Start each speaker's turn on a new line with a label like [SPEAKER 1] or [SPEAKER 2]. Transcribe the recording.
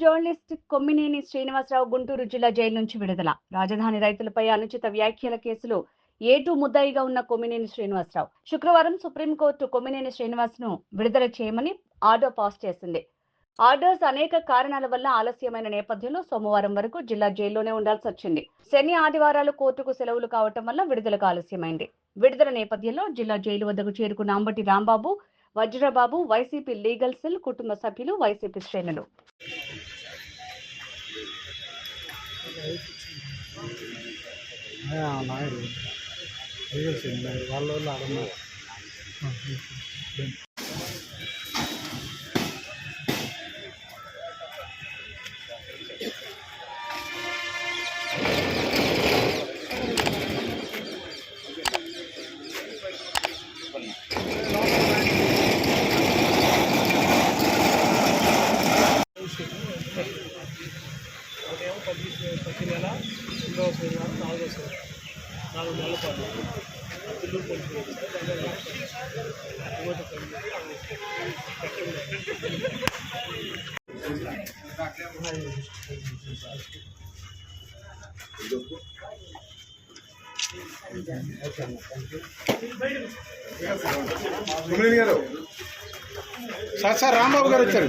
[SPEAKER 1] Journalist Kommineni Srinivasarao Guntur జిల్లా jail నుంచి విడుదల. రాజధాని రైతులపై అనుచిత వ్యాఖ్యల కేసులో ఏటూ ముద్దాయిగా ఉన్న కొమ్మినేని శ్రీనివాసరావు శుక్రవారం సుప్రీంకోర్టు కొమ్మినేని శ్రీనివాస్ను విడుదల చేయమని ఆర్డర్ పాస్ చేసింది. ఆర్డర్స్ అనేక కారణాల వల్ల ఆలస్యమైన నేపథ్యంలో సోమవారం వరకు జిల్లా జైల్లోనే ఉండాల్సి వచ్చింది. శని ఆదివారాలు కోర్టుకు సెలవులు కావటం వల్ల విడుదలకు ఆలస్యమైంది. విడుదల నేపథ్యంలో జిల్లా జైలు వద్దకు చేరుకున్న Ambati Rambabu, Vajrababu, YCP legal cell కుటుంబ సభ్యులు, వైసీపీ శ్రేణులు
[SPEAKER 2] ప్రతి నెల 2వ శనివారం 4వ శనివారం 4 నెలల పాటు పిల్లలు
[SPEAKER 3] సార్ రాంబాబు గారు వచ్చారు.